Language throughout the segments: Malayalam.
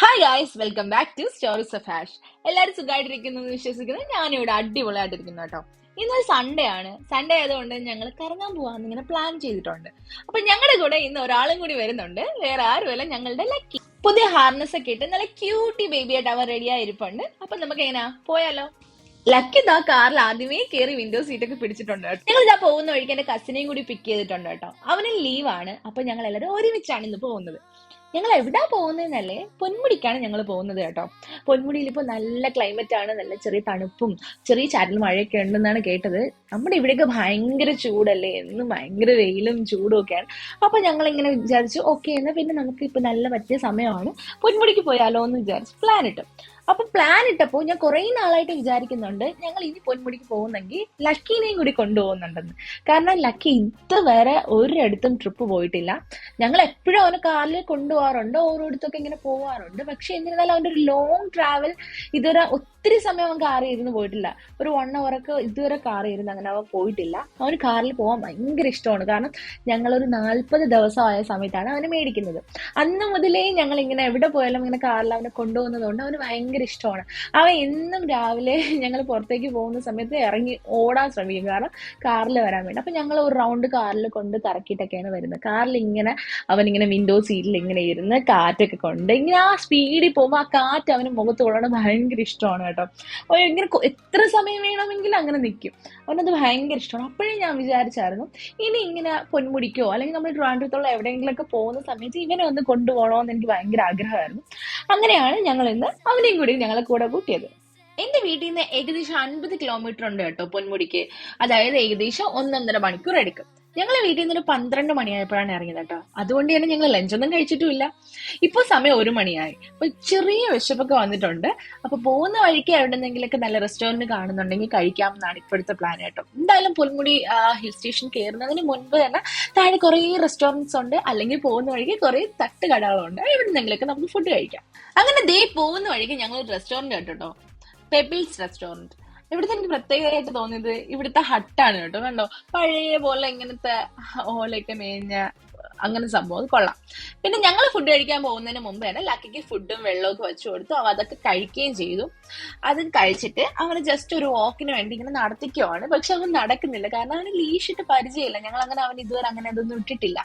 Hi guys, welcome back to stories of Hash. എല്ലാവരും സുഖമായിട്ടിരിക്കുന്നു എന്ന് വിശ്വസിക്കുന്നു. ഞാനിവിടെ അടിപൊളിയായിട്ടിരിക്കുന്നു കേട്ടോ. ഇന്നൊരു സൺഡേ ആണ്. സൺഡേ ആയതുകൊണ്ട് ഞങ്ങൾ കറങ്ങാൻ പോവാന്ന് ഇങ്ങനെ പ്ലാൻ ചെയ്തിട്ടുണ്ട്. അപ്പൊ ഞങ്ങളുടെ കൂടെ ഇന്ന് ഒരാളും കൂടി വരുന്നുണ്ട്. വേറെ ആരുമല്ല, ഞങ്ങളുടെ ലക്കി. പുതിയ ഹാർനസ് ഒക്കെ ഇട്ട് നല്ല ക്യൂട്ടി ബേബി ആയിട്ട് അവർ റെഡിയായി ഇരിപ്പുണ്ട്. അപ്പൊ നമുക്ക് എങ്ങനെയാ പോയാലോ? ലക്കി ഇതാ കാറിൽ ആദ്യമേ കയറി വിൻഡോ സീറ്റൊക്കെ പിടിച്ചിട്ടുണ്ട് കേട്ടോ. ഞങ്ങൾ ഇതാ പോകുന്ന വഴിക്ക് എന്റെ കസിനെയും കൂടി പിക്ക് ചെയ്തിട്ടുണ്ട് കേട്ടോ. അവന് ലീവാണ്. അപ്പൊ ഞങ്ങൾ എല്ലാവരും ഒരുമിച്ചാണ് ഇന്ന് പോകുന്നത്. ഞങ്ങൾ എവിടാ പോകുന്നതെന്നല്ലേ, പൊന്മുടിക്കാണ് ഞങ്ങൾ പോകുന്നത് കേട്ടോ. പൊന്മുടിയിൽ ഇപ്പൊ നല്ല ക്ലൈമറ്റ് ആണ്, നല്ല ചെറിയ തണുപ്പും ചെറിയ ചാറ്റൽ മഴയൊക്കെ ഉണ്ടെന്നാണ് കേട്ടത്. നമ്മുടെ ഇവിടെയൊക്കെ ഭയങ്കര ചൂടല്ലേ, എന്നും ഭയങ്കര വെയിലും ചൂടും ഒക്കെയാണ്. അപ്പൊ ഞങ്ങൾ ഇങ്ങനെ വിചാരിച്ചു, ഓക്കെ എന്നാ പിന്നെ നമുക്ക് ഇപ്പൊ നല്ല പറ്റിയ സമയമാണ്, പൊന്മുടിക്ക് പോയാലോ എന്ന് വിചാരിച്ചു പ്ലാൻ ഇട്ടു. അപ്പൊ പ്ലാൻ ഇട്ടപ്പോ ഞാൻ കുറെ നാളായിട്ട് വിചാരിക്കുന്നുണ്ട്, ഞങ്ങൾ ഇനി പൊന്മുടിക്ക് പോകുന്നെങ്കിൽ ലക്കീനെയും കൂടി കൊണ്ടുപോകുന്നുണ്ടെന്ന്. കാരണം ലക്കി ഇതുവരെ ഒരിടത്തും ട്രിപ്പ് പോയിട്ടില്ല. ഞങ്ങൾ എപ്പോഴും അവനെ കാറിൽ കൊണ്ടുപോകാറുണ്ട്, ഓരോരുത്തൊക്കെ ഇങ്ങനെ പോവാറുണ്ട്. പക്ഷെ എന്നിരുന്നാലും അവന്റെ ഒരു ലോങ് ട്രാവൽ ഇതുവരെ ഒത്തിരി സമയം അവൻ കാറിൽ ഇരുന്ന് പോയിട്ടില്ല. ഒരു 1 hour ഒക്കെ ഇതുവരെ കാറിൽ ഇരുന്ന് അങ്ങനെ അവൻ പോയിട്ടില്ല. അവന് കാറിൽ പോകാൻ ഭയങ്കര ഇഷ്ടമാണ്. കാരണം ഞങ്ങളൊരു 40 ദിവസമായ സമയത്താണ് അവനെ മേടിക്കുന്നത്. അന്ന് മുതലേ ഞങ്ങൾ ഇങ്ങനെ എവിടെ പോയാലും ഇങ്ങനെ കാറിൽ അവനെ കൊണ്ടുപോകുന്നത് കൊണ്ട് അവന് ഭയങ്കര ഇഷ്ടമാണ്. അവൻ എന്നും രാവിലെ ഞങ്ങൾ പുറത്തേക്ക് പോകുന്ന സമയത്ത് ഇറങ്ങി ഓടാൻ ശ്രമിക്കും, കാരണം കാറിൽ വരാൻ വേണ്ടി. അപ്പൊ ഞങ്ങൾ ഒരു റൗണ്ട് കാറിൽ കൊണ്ട് കറക്കിയിട്ടൊക്കെയാണ് വരുന്നത്. കാറിൽ ഇങ്ങനെ അവനിങ്ങനെ വിൻഡോ സീറ്റിൽ ഇങ്ങനെ ഇരുന്ന് കാറ്റൊക്കെ കൊണ്ട് ഇങ്ങനെ ആ സ്പീഡിൽ പോകുമ്പോൾ ആ കാറ്റ് അവന് മുഖത്ത് കൊള്ളാൻ ഭയങ്കര ഇഷ്ടമാണ് കേട്ടോ. അവൻ ഇങ്ങനെ എത്ര സമയം വേണമെങ്കിലും അങ്ങനെ നിൽക്കും. അവനത് ഭയങ്കര ഇഷ്ടമാണ്. അപ്പോഴേ ഞാൻ വിചാരിച്ചായിരുന്നു, ഇനി ഇങ്ങനെ പൊന്മുടിക്കോ അല്ലെങ്കിൽ നമ്മൾ ട്രിവാൻഡ്രത്തുള്ള എവിടെയെങ്കിലുമൊക്കെ പോകുന്ന സമയത്ത് ഇവനെ ഒന്ന് കൊണ്ടുപോകണമെന്ന് എനിക്ക് ഭയങ്കര ആഗ്രഹമായിരുന്നു. അങ്ങനെയാണ് ഞങ്ങൾ ഇന്ന് അവനെയും കൂടി ഞങ്ങളെ കൂടെ കൂട്ടിയത്. എന്റെ വീട്ടിൽ നിന്ന് ഏകദേശം 50 കിലോമീറ്റർ ഉണ്ട് കേട്ടോ പൊന്മുടിക്ക്. അതായത് ഏകദേശം 1.5 മണിക്കൂർ എടുക്കും. ഞങ്ങളെ വീട്ടിൽ നിന്ന് ഒരു 12 മണിയായപ്പോഴാണ് ഇറങ്ങിയത് കേട്ടോ. അതുകൊണ്ട് തന്നെ ഞങ്ങൾ ലഞ്ചൊന്നും കഴിച്ചിട്ടുമില്ല. ഇപ്പൊ സമയം 1 മണിയായി. അപ്പൊ ചെറിയ വിശപ്പൊക്കെ വന്നിട്ടുണ്ട്. അപ്പൊ പോകുന്ന വഴിക്ക് എവിടെന്നെങ്കിലൊക്കെ നല്ല റെസ്റ്റോറന്റ് കാണുന്നുണ്ടെങ്കിൽ കഴിക്കാം എന്നാണ് ഇപ്പോഴത്തെ പ്ലാൻ കേട്ടോ. എന്തായാലും പൊന്മുടി ഹിൽ സ്റ്റേഷൻ കയറുന്നതിന് മുൻപ് തന്നെ താഴെ കുറെ റെസ്റ്റോറൻറ്റ്സ് ഉണ്ട്, അല്ലെങ്കിൽ പോകുന്ന വഴിക്ക് കുറെ തട്ട് കടകളുണ്ട്. എവിടെന്നെങ്കിലൊക്കെ നമുക്ക് ഫുഡ് കഴിക്കാം. അങ്ങനെ ദേ പോകുന്ന വഴിക്ക് ഞങ്ങൾ ഒരു റെസ്റ്റോറന്റ് കേട്ടോ, പെബിൾസ് റെസ്റ്റോറന്റ്. ഇവിടുത്തെ എനിക്ക് പ്രത്യേകമായിട്ട് തോന്നിയത് ഇവിടുത്തെ ഹട്ടാണ് കേട്ടോ. കണ്ടോ, പഴയ പോലെ ഇങ്ങനത്തെ ഓലയൊക്കെ മേഞ്ഞ അങ്ങനെ സംഭവം, അത് കൊള്ളാം. പിന്നെ ഞങ്ങൾ ഫുഡ് കഴിക്കാൻ പോകുന്നതിന് മുമ്പ് തന്നെ ലക്കിക്ക് ഫുഡും വെള്ളമൊക്കെ വെച്ചു കൊടുത്തു. അതൊക്കെ കഴിക്കുകയും ചെയ്തു. അത് കഴിച്ചിട്ട് അവന് ജസ്റ്റ് ഒരു വാക്കിന് വേണ്ടി ഇങ്ങനെ നടത്തിക്കുവാണ്. പക്ഷെ അവൻ നടക്കുന്നില്ല, കാരണം അവന് ലീഷിട്ട് പരിചയമില്ല. ഞങ്ങൾ അങ്ങനെ അവൻ ഇതുവരെ അങ്ങനെ അതൊന്നും ഇട്ടിട്ടില്ല.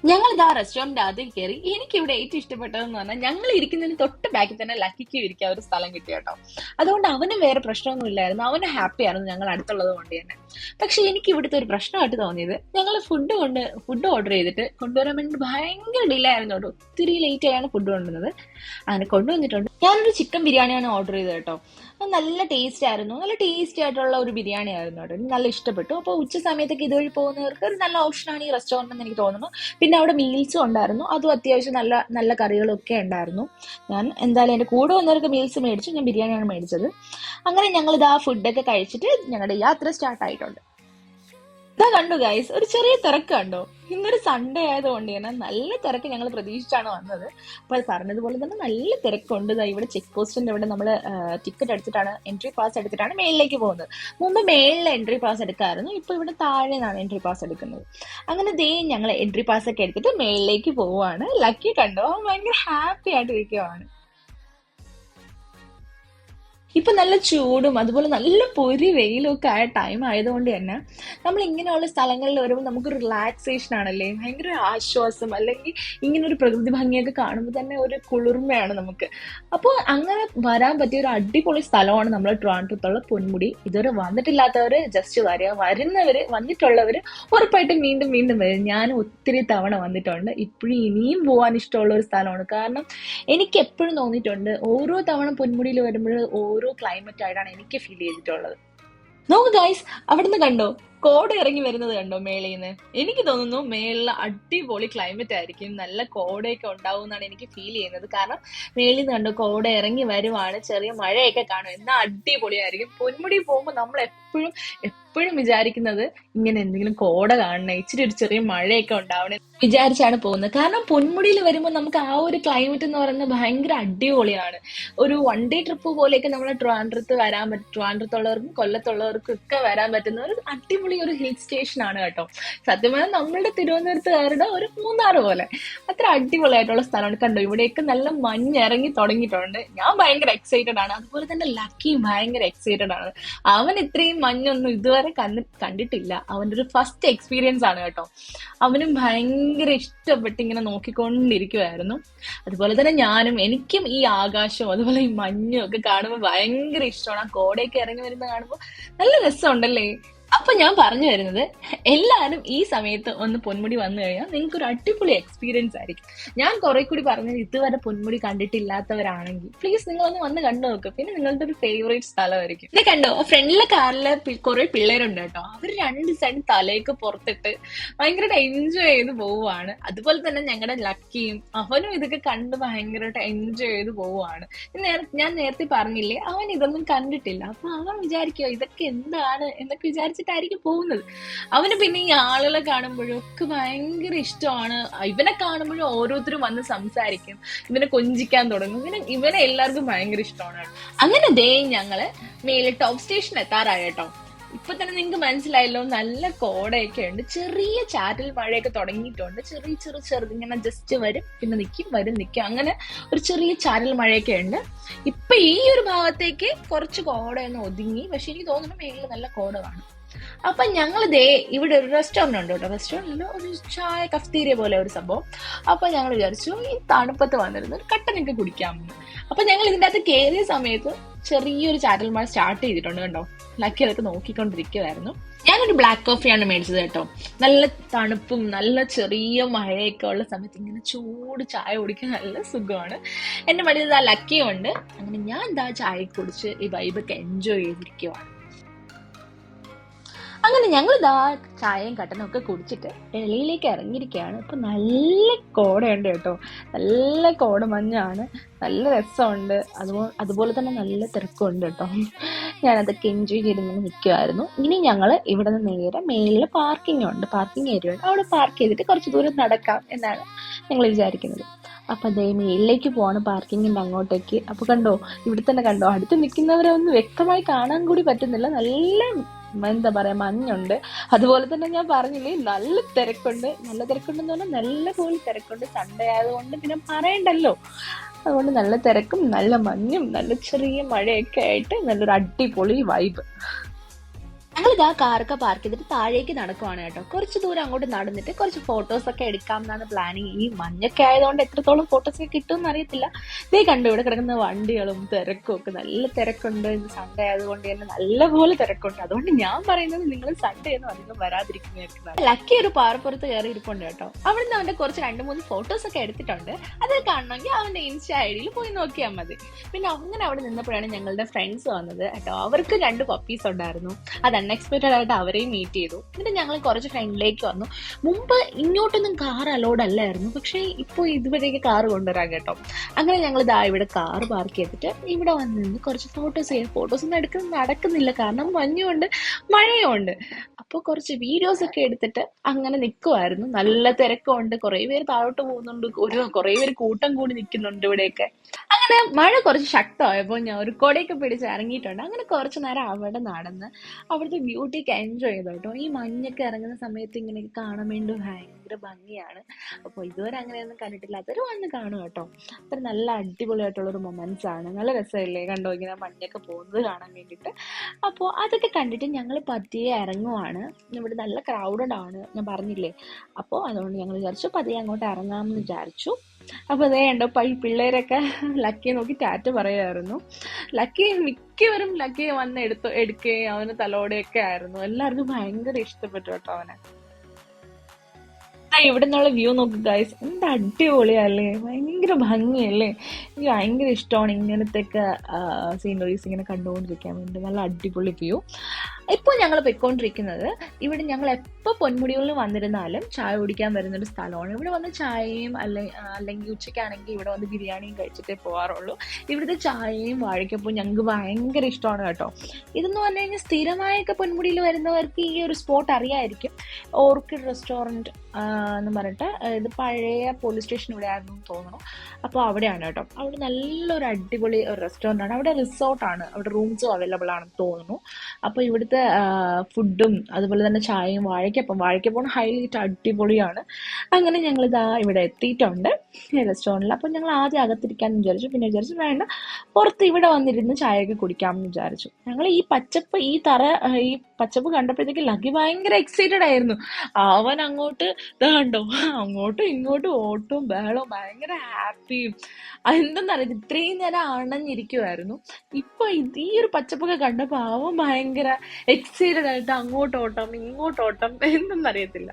ഞങ്ങൾ ഇതാ റെസ്റ്റോറന്റ് ആദ്യം കയറി. എനിക്ക് ഇവിടെ ഏറ്റവും ഇഷ്ടപ്പെട്ടതെന്ന് പറഞ്ഞാൽ ഞങ്ങൾ ഇരിക്കുന്നതിന് തൊട്ട് ബാക്കിൽ തന്നെ ലക്കിക്ക് ഇരിക്കാൻ ഒരു സ്ഥലം കിട്ടി കേട്ടോ. അതുകൊണ്ട് അവന് വേറെ പ്രശ്നമൊന്നും ഇല്ലായിരുന്നു, അവന് ഹാപ്പി ആയിരുന്നു ഞങ്ങൾ അടുത്തുള്ളത് കൊണ്ട് തന്നെ. പക്ഷെ എനിക്ക് ഇവിടുത്തെ ഒരു പ്രശ്നമായിട്ട് തോന്നിയത്, ഞങ്ങൾ ഫുഡ് ഓർഡർ ചെയ്തിട്ട് കൊണ്ടുവരാൻ വേണ്ടി ഭയങ്കര ഡിലേ ആയിരുന്നു കേട്ടോ. ഒത്തിരി ലേറ്റ് ആയാണ് ഫുഡ് കൊണ്ടുവന്നത്. അങ്ങനെ കൊണ്ടുവന്നിട്ടുണ്ട്. ഞാനൊരു ചിക്കൻ ബിരിയാണിയാണ് ഓർഡർ ചെയ്തത് കേട്ടോ. നല്ല ടേസ്റ്റ് ആയിരുന്നു, നല്ല ടേസ്റ്റി ആയിട്ടുള്ള ഒരു ബിരിയാണി ആയിരുന്നു കേട്ടോ. എനിക്ക് നല്ല ഇഷ്ടപ്പെട്ടു. അപ്പോൾ ഉച്ച സമയത്തൊക്കെ ഇതുവഴി പോകുന്നവർക്ക് ഒരു നല്ല ഓപ്ഷനാണ് ഈ റെസ്റ്റോറന്റ് എന്ന് എനിക്ക് തോന്നുന്നു. പിന്നെ അവിടെ മീൽസും ഉണ്ടായിരുന്നു, അതും അത്യാവശ്യം നല്ല നല്ല കറികളൊക്കെ ഉണ്ടായിരുന്നു. ഞാൻ എന്തായാലും എൻ്റെ കൂടെ വന്നവർക്ക് മീൽസ് മേടിച്ചു, ഞാൻ ബിരിയാണിയാണ് മേടിച്ചത്. അങ്ങനെ ഞങ്ങൾ ഇതാ ഫുഡൊക്കെ കഴിച്ചിട്ട് ഞങ്ങളുടെ യാത്ര സ്റ്റാർട്ട് ആയിട്ടുണ്ട്. ഇതാ കണ്ടു ഗൈസ്, ഒരു ചെറിയ തിരക്ക് കണ്ടോ? ഇന്നൊരു സൺഡേ ആയതുകൊണ്ട് തന്നെ നല്ല തിരക്ക് ഞങ്ങൾ പ്രതീക്ഷിച്ചാണ് വന്നത്. അപ്പോൾ പറഞ്ഞതുപോലെ തന്നെ നല്ല തിരക്കുണ്ട്. ഇവിടെ ചെക്ക് പോസ്റ്റിന്റെ ഇവിടെ നമ്മൾ ടിക്കറ്റ് എടുത്തിട്ടാണ്, എൻട്രി പാസ് എടുത്തിട്ടാണ് മേളിലേക്ക് പോകുന്നത്. മുമ്പ് മേളിൽ എൻട്രി പാസ് എടുക്കാമായിരുന്നു, ഇപ്പൊ ഇവിടെ താഴെ നിന്നാണ് എൻട്രി പാസ് എടുക്കുന്നത്. അങ്ങനെ ദേ ഞങ്ങൾ എൻട്രി പാസ് ഒക്കെ എടുത്തിട്ട് മേളിലേക്ക് പോവാണ്. ലക്കി കണ്ടോ, ഭയങ്കര ഹാപ്പി ആയിട്ട് ഇരിക്കുവാണ്. ഇപ്പൊ നല്ല ചൂടും അതുപോലെ നല്ല പൊരി വെയിലും ഒക്കെ ആയ ടൈം ആയതുകൊണ്ട് തന്നെ നമ്മൾ ഇങ്ങനെയുള്ള സ്ഥലങ്ങളിൽ വരുമ്പോൾ നമുക്ക് റിലാക്സേഷൻ ആണല്ലേ, ഭയങ്കര ആശ്വാസം. അല്ലെങ്കിൽ ഇങ്ങനെ ഒരു പ്രകൃതി ഭംഗിയൊക്കെ കാണുമ്പോൾ തന്നെ ഒരു കുളിർമയാണ് നമുക്ക്. അപ്പോൾ അങ്ങനെ വരാൻ പറ്റിയ ഒരു അടിപൊളി സ്ഥലമാണ് നമ്മൾ ട്രിവാൻഡ്രത്തുള്ള പൊന്മുടി. ഇതുവരെ വന്നിട്ടില്ലാത്തവര് ജസ്റ്റ് വരിക, വരുന്നവര് വന്നിട്ടുള്ളവര് ഉറപ്പായിട്ടും വീണ്ടും വീണ്ടും വരും. ഞാൻ ഒത്തിരി തവണ വന്നിട്ടുണ്ട്, ഇപ്പോഴും ഇനിയും പോകാൻ ഇഷ്ടമുള്ള ഒരു സ്ഥലമാണ്. കാരണം എനിക്ക് എപ്പോഴും തോന്നിയിട്ടുണ്ട്, ഓരോ തവണ പൊന്മുടിയിൽ വരുമ്പോൾ ഓരോ ക്ലൈമറ്റ് ആയിട്ടാണ് എനിക്ക് ഫീൽ ചെയ്തിട്ടുള്ളത്. നോക്ക് ഗൈസ്, അവിടുന്ന് കണ്ടോ കോട ഇറങ്ങി വരുന്നത് കണ്ടോ മേളിന്ന്? എനിക്ക് തോന്നുന്നു മേളിൽ അടിപൊളി ക്ലൈമറ്റ് ആയിരിക്കും, നല്ല കോടയൊക്കെ ഉണ്ടാവും എന്നാണ് എനിക്ക് ഫീൽ ചെയ്യുന്നത്. കാരണം മേളിൽ നിന്ന് കണ്ടോ കോട ഇറങ്ങി വരുവാണ്, ചെറിയ മഴയൊക്കെ കാണും, എന്നാൽ അടിപൊളിയായിരിക്കും. പൊന്മുടി പോകുമ്പോൾ നമ്മൾ എപ്പോഴും എപ്പോഴും വിചാരിക്കുന്നത് ഇങ്ങനെ എന്തെങ്കിലും കോട കാണണേ, ഇച്ചിരി ഒരു ചെറിയ മഴയൊക്കെ ഉണ്ടാവണേ വിചാരിച്ചാണ് പോകുന്നത്. കാരണം പൊന്മുടിയിൽ വരുമ്പോൾ നമുക്ക് ആ ഒരു ക്ലൈമറ്റ് എന്ന് പറയുന്നത് ഭയങ്കര അടിപൊളിയാണ്. ഒരു 1 ഡേ ട്രിപ്പ് പോലെയൊക്കെ നമ്മൾ ട്രിവാൻഡ്രത്ത് വരാൻ പറ്റും. ട്രിവാൻഡ്രത്തുള്ളവർക്കും കൊല്ലത്തുള്ളവർക്കും ഒക്കെ വരാൻ പറ്റുന്ന ഒരു അടിപൊളി അടിപൊളി ഒരു ഹിൽ സ്റ്റേഷൻ ആണ് കേട്ടോ. സത്യം പറഞ്ഞാൽ നമ്മളുടെ തിരുവനന്തപുരത്തുകാരുടെ ഒരു മൂന്നാർ പോലെ അത്ര അടിപൊളിയായിട്ടുള്ള സ്ഥലമാണ്. കണ്ടോ, ഇവിടെയൊക്കെ നല്ല മഞ്ഞിറങ്ങി തുടങ്ങിയിട്ടുണ്ട്. ഞാൻ ഭയങ്കര എക്സൈറ്റഡ് ആണ്. അതുപോലെ തന്നെ ലക്കിയും ഭയങ്കര എക്സൈറ്റഡ് ആണ്. അവൻ ഇത്രയും മഞ്ഞൊന്നും ഇതുവരെ കണ്ടിട്ടില്ല. അവന്റെ ഒരു ഫസ്റ്റ് എക്സ്പീരിയൻസ് ആണ് കേട്ടോ. അവനും ഭയങ്കര ഇഷ്ടപ്പെട്ട് ഇങ്ങനെ നോക്കിക്കൊണ്ടിരിക്കുവായിരുന്നു. അതുപോലെ തന്നെ എനിക്കും ഈ ആകാശവും അതുപോലെ ഈ മഞ്ഞും ഒക്കെ കാണുമ്പോൾ ഭയങ്കര ഇഷ്ടമാണ്. ആ കോടയൊക്കെ ഇറങ്ങി വരുന്ന കാണുമ്പോൾ നല്ല രസമുണ്ടല്ലേ. അപ്പൊ ഞാൻ പറഞ്ഞു വരുന്നത്, എല്ലാവരും ഈ സമയത്ത് ഒന്ന് പൊന്മുടി വന്നു കഴിഞ്ഞാൽ നിങ്ങൾക്ക് ഒരു അടിപൊളി എക്സ്പീരിയൻസ് ആയിരിക്കും. ഞാൻ കുറെ കൂടി പറഞ്ഞത്, ഇതുവരെ പൊന്മുടി കണ്ടിട്ടില്ലാത്തവരാണെങ്കിൽ പ്ലീസ് നിങ്ങളൊന്ന് വന്ന് കണ്ടു നോക്കുക. പിന്നെ നിങ്ങളുടെ ഒരു ഫേവറേറ്റ് സ്ഥലമായിരിക്കും. ഇത് കണ്ടോ, ഫ്രണ്ടിലെ കാറില് കുറെ പിള്ളേരുണ്ട് കേട്ടോ. അവർ രണ്ട് സൈഡ് തലയൊക്കെ പുറത്തിട്ട് ഭയങ്കരമായിട്ട് എൻജോയ് ചെയ്ത് പോവുകയാണ്. അതുപോലെ തന്നെ ഞങ്ങളുടെ ലക്കിയും അവനും ഇതൊക്കെ കണ്ട് ഭയങ്കരമായിട്ട് എൻജോയ് ചെയ്ത് പോവുകയാണ്. ഞാൻ നേരത്തെ പറഞ്ഞില്ലേ, അവൻ ഇതൊന്നും കണ്ടിട്ടില്ല. അപ്പൊ അവൻ വിചാരിക്കുക ഇതൊക്കെ എന്താണ് എന്നൊക്കെ വിചാരിച്ചിട്ടായിരിക്കും പോകുന്നത്. അവന് പിന്നെ ഈ ആളുകളെ കാണുമ്പോഴും ഒക്കെ ഭയങ്കര ഇഷ്ടമാണ്. ഇവനെ കാണുമ്പോഴും ഓരോരുത്തരും വന്ന് സംസാരിക്കും, ഇവനെ കൊഞ്ചിക്കാൻ തുടങ്ങും. ഇവനെ എല്ലാവർക്കും ഭയങ്കര ഇഷ്ടമാണ്. അങ്ങനെ ഞങ്ങള് മേലെ ടോപ്പ് സ്റ്റേഷൻ എത്താറായി കേട്ടോ. ഇപ്പൊ തന്നെ നിങ്ങൾക്ക് മനസ്സിലായല്ലോ, നല്ല കോടയൊക്കെ ഉണ്ട്. ചെറിയ ചാറ്റൽ മഴയൊക്കെ തുടങ്ങിയിട്ടുണ്ട്. ചെറുതിങ്ങനെ ജസ്റ്റ് വരും, പിന്നെ നിൽക്കും, അങ്ങനെ ഒരു ചെറിയ ചാറ്റൽ മഴയൊക്കെ ഉണ്ട്. ഇപ്പൊ ഈ ഒരു ഭാഗത്തേക്ക് കുറച്ച് കോടയൊന്ന് ഒതുങ്ങി. പക്ഷെ എനിക്ക് തോന്നുന്നു മേളിൽ നല്ല കോട കാണും. അപ്പൊ ഞങ്ങൾ ഇവിടെ ഒരു റെസ്റ്റോറന്റ് ഉണ്ട് കേട്ടോ. റെസ്റ്റോറന്റിൽ ഒരു ചായ കഫ്തീരിയ പോലെ ഒരു സംഭവം. അപ്പൊ ഞങ്ങൾ വിചാരിച്ചു ഈ തണുപ്പത്ത് വന്നിരുന്നു ഒരു കട്ടനൊക്കെ കുടിക്കാമെന്ന്. അപ്പൊ ഞങ്ങൾ ഇതിന്റെ അകത്ത് കയറിയ സമയത്ത് ചെറിയൊരു ചാറ്റൽ മഴ സ്റ്റാർട്ട് ചെയ്തിട്ടുണ്ട് കേട്ടോ. ലക്കി അതൊക്കെ നോക്കിക്കൊണ്ടിരിക്കുവായിരുന്നു. ഞാനൊരു ബ്ലാക്ക് കോഫിയാണ് മേടിച്ചത് കേട്ടോ. നല്ല തണുപ്പും നല്ല ചെറിയ മഴയൊക്കെ ഉള്ള സമയത്ത് ഇങ്ങനെ ചൂട് ചായ കുടിക്കാൻ നല്ല സുഖമാണ്. എന്റെ മടിയിൽ ലക്കിയും ഉണ്ട്. അങ്ങനെ ഞാൻ ചായ കുടിച്ച് ഈ വൈബൊക്കെ എൻജോയ് ചെയ്തിരിക്കുവാണ്. അങ്ങനെ ഞങ്ങൾ ചായയും കട്ടനും ഒക്കെ കുടിച്ചിട്ട് വെളിയിലേക്ക് ഇറങ്ങിയിരിക്കുകയാണ്. ഇപ്പൊ നല്ല കോടയുണ്ട് കേട്ടോ. നല്ല കോട മഞ്ഞാണ്, നല്ല രസമുണ്ട്. അതുപോലെ തന്നെ നല്ല തിരക്കുണ്ട് കേട്ടോ. ഞാനതൊക്കെ എൻജോയ് ചെയ്തിങ്ങനെ നിൽക്കുമായിരുന്നു. ഇനി ഞങ്ങൾ ഇവിടെ നിന്ന് നേരെ മേളിൽ പാർക്കിംഗ് ഏരിയ ഉണ്ട്. അവിടെ പാർക്ക് ചെയ്തിട്ട് കുറച്ച് ദൂരം നടക്കാം എന്നാണ് ഞങ്ങൾ വിചാരിക്കുന്നത്. അപ്പൊ മേളിലേക്ക് പോവാണ്, പാർക്കിങ്ങിന്റെ അങ്ങോട്ടേക്ക്. അപ്പൊ കണ്ടോ, ഇവിടെ തന്നെ കണ്ടോ, അടുത്ത് നിൽക്കുന്നവരെ ഒന്ന് വ്യക്തമായി കാണാൻ കൂടി പറ്റുന്നില്ല. നല്ല എന്താ പറയാ, മഞ്ഞുണ്ട്. അതുപോലെ തന്നെ ഞാൻ പറഞ്ഞില്ലേ, നല്ല തിരക്കുണ്ടെന്ന് പറഞ്ഞാൽ നല്ല പോലെ തിരക്കുണ്ട്. സൺഡേ ആയതുകൊണ്ട് പിന്നെ പറയണ്ടല്ലോ. അതുകൊണ്ട് നല്ല തിരക്കും നല്ല മഞ്ഞും നല്ല ചെറിയ മഴയൊക്കെ ആയിട്ട് നല്ലൊരു അടിപൊളി വൈബ്. ഞങ്ങളിതാ കാറൊക്കെ പാർക്ക് ചെയ്തിട്ട് താഴേക്ക് നടക്കുവാണ് കേട്ടോ. കുറച്ച് ദൂരം അങ്ങോട്ട് നടന്നിട്ട് കുറച്ച് ഫോട്ടോസ് ഒക്കെ എടുക്കാം എന്നാണ് പ്ലാനിങ്. ഈ മഞ്ഞൊക്കെ ആയതുകൊണ്ട് എത്രത്തോളം ഫോട്ടോസ് ഒക്കെ കിട്ടുമെന്ന് അറിയത്തില്ല. കണ്ടു ഇവിടെ കിടക്കുന്ന വണ്ടികളും തിരക്കും ഒക്കെ നല്ല തിരക്കുണ്ട്. ഇത് സൺഡേ ആയതുകൊണ്ട് തന്നെ നല്ലപോലെ തിരക്കുണ്ട്. അതുകൊണ്ട് ഞാൻ പറയുന്നത് നിങ്ങൾ സൺഡേ ഒന്നും അധികം വരാതിരിക്കുന്നതായിരിക്കും. ലക്കി ഒരു പാറപ്പുറത്ത് കയറി ഇരിപ്പുണ്ട് കേട്ടോ. അവിടുന്ന് അവന്റെ കുറച്ച് 2-3 ഫോട്ടോസ് ഒക്കെ എടുത്തിട്ടുണ്ട്. അത് കാണണമെങ്കിൽ അവന്റെ ഇൻസ്റ്റാ ഐഡിയിൽ പോയി നോക്കിയാൽ മതി. പിന്നെ അങ്ങനെ അവിടെ നിന്നപ്പോഴാണ് ഞങ്ങളുടെ ഫ്രണ്ട്സ് വന്നത് കേട്ടോ. അവർക്ക് 2 പപ്പീസ് ഉണ്ടായിരുന്നു. അത് അൺഎക്സ്പെക്റ്റഡ് ആയിട്ട് അവരെയും മീറ്റ് ചെയ്തു. എന്നിട്ട് ഞങ്ങൾ കുറച്ച് ഫ്രണ്ടിലേക്ക് വന്നു. മുമ്പ് ഇങ്ങോട്ടൊന്നും കാർ അലോഡ് അല്ലായിരുന്നു, പക്ഷെ ഇപ്പോൾ ഇതുവരെയൊക്കെ കാർ കൊണ്ടുവരാൻ കേട്ടോ. അങ്ങനെ ഞങ്ങൾ ഇവിടെ കാർ പാർക്ക് ചെയ്തിട്ട് ഇവിടെ വന്ന് നിന്ന് കുറച്ച് ഫോട്ടോസൊന്നും നടക്കുന്നില്ല, കാരണം മഞ്ഞുണ്ട് മഴയുണ്ട്. അപ്പോൾ കുറച്ച് വീഡിയോസ് ഒക്കെ എടുത്തിട്ട് അങ്ങനെ നിൽക്കുമായിരുന്നു. നല്ല തിരക്കുണ്ട്, കുറേ പേര് താഴോട്ട് പോകുന്നുണ്ട്, കുറേ പേര് കൂട്ടം കൂടി നിൽക്കുന്നുണ്ട് ഇവിടെയൊക്കെ. അങ്ങനെ മഴ കുറച്ച് ശക്തമായപ്പോൾ ഞാൻ ഒരു കൊടയൊക്കെ പിടിച്ച് ഇറങ്ങിയിട്ടുണ്ട്. അങ്ങനെ കുറച്ച് നേരം അവിടെ നടന്ന് അവിടുത്തെ ബ്യൂട്ടിയൊക്കെ എൻജോയ് ചെയ്തു കേട്ടോ. ഈ മഞ്ഞൊക്കെ ഇറങ്ങുന്ന സമയത്ത് ഇങ്ങനെയൊക്കെ കാണാൻ വേണ്ടി ഭയങ്കര ഭംഗിയാണ്. അപ്പോൾ ഇതുവരെ അങ്ങനെയൊന്നും കണ്ടിട്ടില്ലാത്തവർ വന്ന് കാണും കേട്ടോ. അത്ര നല്ല അടിപൊളിയായിട്ടുള്ളൊരു മൊമെന്റ്സ് ആണ്. നല്ല രസമല്ലേ കണ്ടോ, ഇങ്ങനെ മഞ്ഞൊക്കെ പോകുന്നത് കാണാൻ വേണ്ടിയിട്ട്. അപ്പോൾ അതൊക്കെ കണ്ടിട്ട് ഞങ്ങൾ പതിയെ ഇറങ്ങുവാണ്. ഇവിടെ നല്ല ക്രൗഡഡ് ആണ്, ഞാൻ പറഞ്ഞില്ലേ. അപ്പോൾ അതുകൊണ്ട് ഞങ്ങൾ വിചാരിച്ചു പതിയെ അങ്ങോട്ട് ഇറങ്ങാമെന്ന് വിചാരിച്ചു. അപ്പൊ ഉണ്ടോ പിള്ളേരൊക്കെ ലക്കിയെ നോക്കി ടാറ്റ പറയുമായിരുന്നു. മിക്കവരും ലക്കിയെ വന്ന് എടുക്കുകയും അവന് തലോടെയൊക്കെ ആയിരുന്നു. എല്ലാവർക്കും ഭയങ്കര ഇഷ്ടപ്പെട്ടു കേട്ടോ അവനെ. ഇവിടെ നിന്നുള്ള വ്യൂ നോക്ക് ഗൈസ്, എന്ത് അടിപൊളിയല്ലേ, ഭയങ്കര ഭംഗിയല്ലേ. എനിക്ക് ഭയങ്കര ഇഷ്ടമാണ് ഇങ്ങനത്തെയൊക്കെ സീനറീസ് ഇങ്ങനെ കണ്ടുകൊണ്ടിരിക്കാൻ വേണ്ടി. നല്ല അടിപൊളി വ്യൂ. ഇപ്പോൾ ഞങ്ങൾ പോയിക്കൊണ്ടിരിക്കുന്നത്, ഇവിടെ ഞങ്ങൾ എപ്പോൾ പൊന്മുടികളിൽ വന്നിരുന്നാലും ചായ കുടിക്കാൻ വരുന്നൊരു സ്ഥലമാണ്. ഇവിടെ വന്ന് ചായയും അല്ലെങ്കിൽ ഉച്ചയ്ക്കാണെങ്കിൽ ഇവിടെ വന്ന് ബിരിയാണിയും കഴിച്ചിട്ടേ പോകാറുള്ളൂ. ഇവിടുത്തെ ചായയും വാഴയ്ക്കപ്പവും ഞങ്ങൾക്ക് ഭയങ്കര ഇഷ്ടമാണ് കേട്ടോ. ഇതെന്ന് പറഞ്ഞു കഴിഞ്ഞാൽ സ്ഥിരമായൊക്കെ പൊന്മുടിയിൽ വരുന്നവർക്ക് ഈ ഒരു സ്പോട്ട് അറിയായിരിക്കും. ഓർക്കിഡ് റെസ്റ്റോറൻറ്റ് എന്ന് പറഞ്ഞിട്ട്, ഇത് പഴയ പോലീസ് സ്റ്റേഷൻ ഇവിടെ ആയിരുന്നു തോന്നുന്നു. അപ്പോൾ അവിടെയാണ് കേട്ടോ. അവിടെ നല്ലൊരു അടിപൊളി ഒരു റെസ്റ്റോറൻ്റ് ആണ്. അവിടെ റിസോർട്ടാണ്, അവിടെ റൂംസും അവൈലബിൾ ആണെന്ന് തോന്നുന്നു. അപ്പോൾ ഇവിടുത്തെ ഫുഡും അതുപോലെ തന്നെ ചായയും വാഴയ്ക്കപ്പം ഹൈലൈറ്റ് അടിപൊളിയാണ്. അങ്ങനെ ഞങ്ങളിതാ ഇവിടെ എത്തിയിട്ടുണ്ട് റെസ്റ്റോറൻറ്റിൽ. അപ്പോൾ ഞങ്ങൾ ആദ്യം അകത്തിരിക്കാമെന്ന് വിചാരിച്ചു, പിന്നെ വിചാരിച്ചു വേണ്ട, പുറത്ത് ഇവിടെ വന്നിരുന്ന് ചായയൊക്കെ കുടിക്കാമെന്ന് വിചാരിച്ചു. ഞങ്ങൾ ഈ പച്ചപ്പ് കണ്ടപ്പോഴത്തേക്ക് ലക്കി ഭയങ്കര എക്സൈറ്റഡ് ആയിരുന്നു. അവൻ അങ്ങോട്ട് കണ്ടോ, അങ്ങോട്ടും ഇങ്ങോട്ടും ഓട്ടവും ബഹളവും, ഭയങ്കര ഹാപ്പിയും. എന്തെന്നറിയത്, ഇത്രയും നേരം അണഞ്ഞിരിക്കുമായിരുന്നു. ഇപ്പൊ ഈ ഒരു പച്ചപ്പൊക്കെ കണ്ടപ്പോ അവൻ ഭയങ്കര എക്സൈറ്റഡ് ആയിട്ട് അങ്ങോട്ടോട്ടം ഇങ്ങോട്ടോട്ടം, എന്തെന്നറിയത്തില്ല.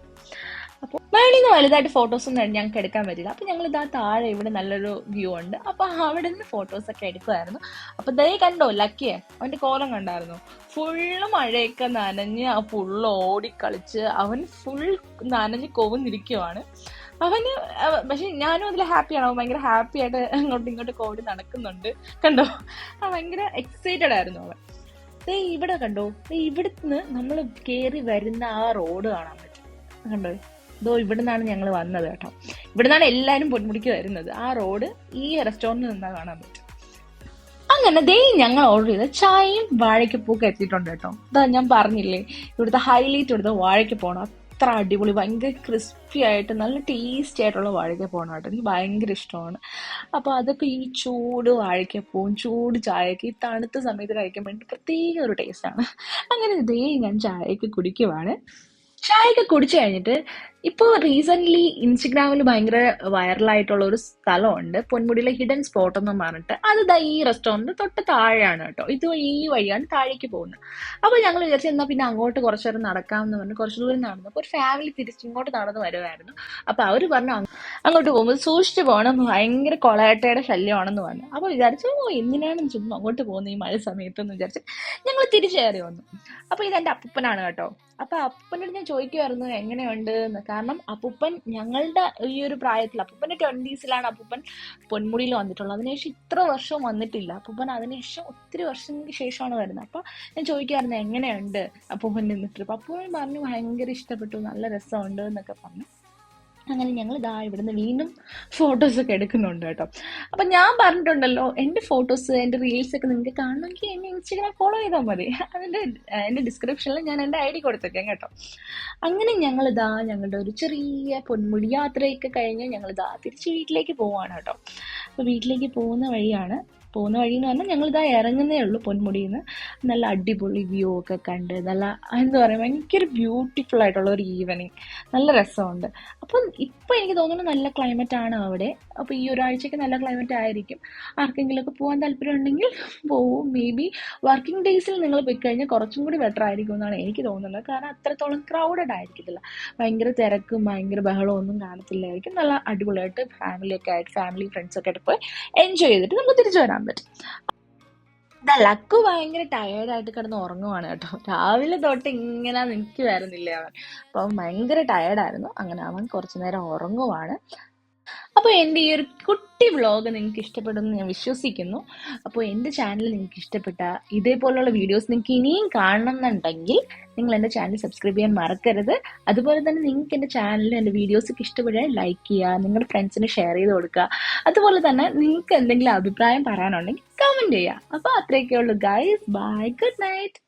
അപ്പോൾ മേളിൽ നിന്ന് വലുതായിട്ട് ഫോട്ടോസൊന്നും ഞങ്ങൾക്ക് എടുക്കാൻ പറ്റില്ല. അപ്പോൾ ഞങ്ങൾ ഇതാ താഴെ ഇവിടെ നല്ലൊരു വ്യൂ ഉണ്ട്, അപ്പോൾ അവിടെ നിന്ന് ഫോട്ടോസൊക്കെ എടുക്കുമായിരുന്നു. അപ്പോൾ ദേ കണ്ടോ ലക്കിയെ, അവൻ്റെ കോലം കണ്ടായിരുന്നു. ഫുള്ള് മഴയൊക്കെ നനഞ്ഞ് ഫുള്ള് ഓടിക്കളിച്ച് അവൻ ഫുൾ നനഞ്ഞ് കൊവുന്നിരിക്കുവാണ് അവന്. പക്ഷെ ഞാനും അതിൽ ഹാപ്പിയാണ്. അവൻ ഭയങ്കര ഹാപ്പി ആയിട്ട് അങ്ങോട്ടും ഇങ്ങോട്ടും ഓടി നടക്കുന്നുണ്ട്, കണ്ടോ. ഭയങ്കര എക്സൈറ്റഡ് ആയിരുന്നു അവൻ. ഇവിടെ കണ്ടോ, ഇവിടുന്ന് നമ്മൾ കയറി വരുന്ന ആ റോഡ് കാണാൻ പറ്റും, കണ്ടോ. ഇവിടെ നിന്നാണ് ഞങ്ങൾ വന്നത് കേട്ടോ. ഇവിടെ നിന്നാണ് എല്ലാവരും പൊന്മുടിക്ക് വരുന്നത്. ആ റോഡ് ഈ റെസ്റ്റോറൻറ്റിൽ നിന്നാ കാണാൻ പറ്റും. അങ്ങനെ ഞങ്ങൾ ഓർഡർ ചെയ്ത ചായയും വാഴയ്ക്കപ്പൂക്കെ എത്തിയിട്ടുണ്ട് കേട്ടോ. ഞാൻ പറഞ്ഞില്ലേ, ഇവിടുത്തെ ഹൈലൈറ്റ് ഇവിടുത്തെ വാഴയ്ക്കപ്പോണ്. അത്ര അടിപൊളി, ഭയങ്കര ക്രിസ്പി ആയിട്ട് നല്ല ടേസ്റ്റി ആയിട്ടുള്ള വാഴയ്ക്കപ്പോണ് കേട്ടോ. എനിക്ക് ഭയങ്കര ഇഷ്ടമാണ്. അപ്പോൾ അതൊക്കെ ഈ ചൂട് വാഴയ്ക്കപ്പവും ചൂട് ചായയൊക്കെ ഈ തണുത്ത സമയത്ത് കഴിക്കാൻ വേണ്ടി പ്രത്യേക ഒരു ടേസ്റ്റാണ്. അങ്ങനെ ഞാൻ ചായയൊക്കെ കുടിക്കുവാണ്. ചായയൊക്കെ കുടിച്ചു കഴിഞ്ഞിട്ട് ഇപ്പോൾ റീസെൻ്റ്ലി ഇൻസ്റ്റഗ്രാമിൽ ഭയങ്കര വൈറലായിട്ടുള്ള ഒരു സ്ഥലമുണ്ട്, പൊന്മുടിയിലെ ഹിഡൻ സ്പോട്ട് എന്ന് പറഞ്ഞിട്ട്. അത് ഈ റെസ്റ്റോറൻറ്റ് തൊട്ട് താഴെയാണ് കേട്ടോ. ഈ വഴിയാണ് താഴേക്ക് പോകുന്നത്. അപ്പോൾ ഞങ്ങൾ വിചാരിച്ചു എന്നാൽ പിന്നെ അങ്ങോട്ട് കുറച്ച് നേരം നടക്കാമെന്ന് പറഞ്ഞ് കുറച്ച് ദൂരം നടന്നു. അപ്പോൾ ഒരു ഫാമിലി തിരിച്ചിങ്ങോട്ട് നടന്ന് വരുമായിരുന്നു. അപ്പോൾ അവർ പറഞ്ഞു അങ്ങോട്ട് പോകുമ്പോൾ സൂക്ഷിച്ച് പോകണം, ഭയങ്കര കൊളയട്ടയുടെ ശല്യമാണെന്ന് പറഞ്ഞു. അപ്പോൾ വിചാരിച്ചു എന്തിനാണെന്ന് ചുമ്മാ അങ്ങോട്ട് പോകുന്നത് ഈ മഴ സമയത്തെന്ന് വിചാരിച്ച് ഞങ്ങൾ തിരിച്ചേറി വന്നു. അപ്പോൾ ഇതെൻ്റെ അപ്പൂപ്പനാണ് കേട്ടോ. അപ്പോൾ അപ്പൂപ്പനോട് ഞാൻ ചോദിക്കുമായിരുന്നു എങ്ങനെയുണ്ട് എന്ന്. കാരണം അപ്പൂപ്പൻ ഞങ്ങളുടെ ഈ ഒരു പ്രായത്തിൽ, അപ്പൂപ്പൻ്റെ 20s അപ്പൂപ്പൻ പൊന്മുടിയിൽ വന്നിട്ടുള്ളത്. അതിനുശേഷം ഇത്ര വർഷം വന്നിട്ടില്ല അപ്പൂപ്പൻ. അതിനുശേഷം ഒത്തിരി വർഷങ്ങൾക്ക് ശേഷമാണ് വരുന്നത്. അപ്പോൾ ഞാൻ ചോദിക്കുമായിരുന്നു എങ്ങനെയുണ്ട് അപ്പൂപ്പൻ നിന്നിട്ട്. അപ്പോൾ അപ്പൂപ്പൻ പറഞ്ഞു ഭയങ്കര ഇഷ്ടപ്പെട്ടു, നല്ല രസമുണ്ട് എന്നൊക്കെ പറഞ്ഞു. അങ്ങനെ ഞങ്ങൾ ഇവിടുന്ന് വീണ്ടും ഫോട്ടോസൊക്കെ എടുക്കുന്നുണ്ട് കേട്ടോ. അപ്പം ഞാൻ പറഞ്ഞിട്ടുണ്ടല്ലോ, എൻ്റെ ഫോട്ടോസ് എൻ്റെ റീൽസൊക്കെ നിങ്ങൾക്ക് കാണണമെങ്കിൽ എന്നെ ഇൻസ്റ്റാഗ്രാം ഫോളോ ചെയ്താൽ മതി. എൻ്റെ ഡിസ്ക്രിപ്ഷനിൽ ഞാൻ എൻ്റെ ID കൊടുത്തേക്കാം കേട്ടോ. അങ്ങനെ ഞങ്ങളുടെ ഒരു ചെറിയ പൊന്മുടി യാത്രയൊക്കെ കഴിഞ്ഞ് തിരിച്ച് വീട്ടിലേക്ക് പോവാണ് കേട്ടോ. അപ്പോൾ വീട്ടിലേക്ക് പോകുന്ന വഴിയെന്ന് പറഞ്ഞാൽ ഞങ്ങളിതാ ഇറങ്ങുന്നേ ഉള്ളൂ പൊന്മുടിയിൽ നിന്ന്. നല്ല അടിപൊളി വ്യൂ ഒക്കെ കണ്ട് നല്ല എന്താ പറയുക, ഭയങ്കര ബ്യൂട്ടിഫുൾ ആയിട്ടുള്ള ഒരു ഈവനിങ്, നല്ല രസമുണ്ട്. അപ്പം ഇപ്പം എനിക്ക് തോന്നുന്നു നല്ല ക്ലൈമറ്റ് ആണ് അവിടെ. അപ്പോൾ ഈ ഒരാഴ്ചയ്ക്ക് നല്ല ക്ലൈമറ്റ് ആയിരിക്കും. ആർക്കെങ്കിലുമൊക്കെ പോകാൻ താല്പര്യം ഉണ്ടെങ്കിൽ പോവും. മേ ബി വർക്കിംഗ് ഡേയ്സിൽ നിങ്ങൾ പോയി കഴിഞ്ഞാൽ കുറച്ചും കൂടി ബെറ്റർ ആയിരിക്കും എന്നാണ് എനിക്ക് തോന്നുന്നത്. കാരണം അത്രത്തോളം ക്രൗഡഡ് ആയിരിക്കത്തില്ല, ഭയങ്കര തിരക്കും ഭയങ്കര ബഹളവും ഒന്നും കാണത്തില്ലായിരിക്കും. നല്ല അടിപൊളിയായിട്ട് ഫാമിലി ഫ്രണ്ട്സൊക്കെ ആയിട്ട് പോയി എൻജോയ് ചെയ്തിട്ട് നമുക്ക് തിരിച്ചു വരാൻ പറ്റും. ലക്കു ഭയങ്കര ടയേർഡായിട്ട് കിടന്ന് ഉറങ്ങുവാണ് കേട്ടോ. രാവിലെ തൊട്ട് ഇങ്ങനെ നിൽക്കുമായിരുന്നില്ലേ അവൻ. അപ്പോൾ അവൻ ഭയങ്കര ടയേർഡായിരുന്നു. അങ്ങനെ അവൻ കുറച്ചു നേരം ഉറങ്ങുവാണ്. അപ്പോൾ എൻ്റെ ഈ ഒരു കുട്ടി വ്ളോഗ് നിങ്ങൾക്ക് ഇഷ്ടപ്പെടുമെന്ന് ഞാൻ വിശ്വസിക്കുന്നു. അപ്പോൾ എൻ്റെ ചാനൽ നിങ്ങൾക്ക് ഇഷ്ടപ്പെട്ട ഇതേപോലുള്ള വീഡിയോസ് നിങ്ങൾക്ക് ഇനിയും കാണണമെന്നുണ്ടെങ്കിൽ നിങ്ങൾ എൻ്റെ ചാനൽ സബ്സ്ക്രൈബ് ചെയ്യാൻ മറക്കരുത്. അതുപോലെ തന്നെ നിങ്ങൾക്ക് എൻ്റെ ചാനലിൽ എൻ്റെ വീഡിയോസൊക്കെ ഇഷ്ടപ്പെട്ടാൽ ലൈക്ക് ചെയ്യുക, നിങ്ങളുടെ ഫ്രണ്ട്സിന് ഷെയർ ചെയ്ത് കൊടുക്കുക. അതുപോലെ തന്നെ നിങ്ങൾക്ക് എന്തെങ്കിലും അഭിപ്രായം പറയാനുണ്ടെങ്കിൽ കമൻറ്റ് ചെയ്യുക. അപ്പോൾ അത്രയൊക്കെ ഉള്ളൂ ഗൈസ്. By, good night.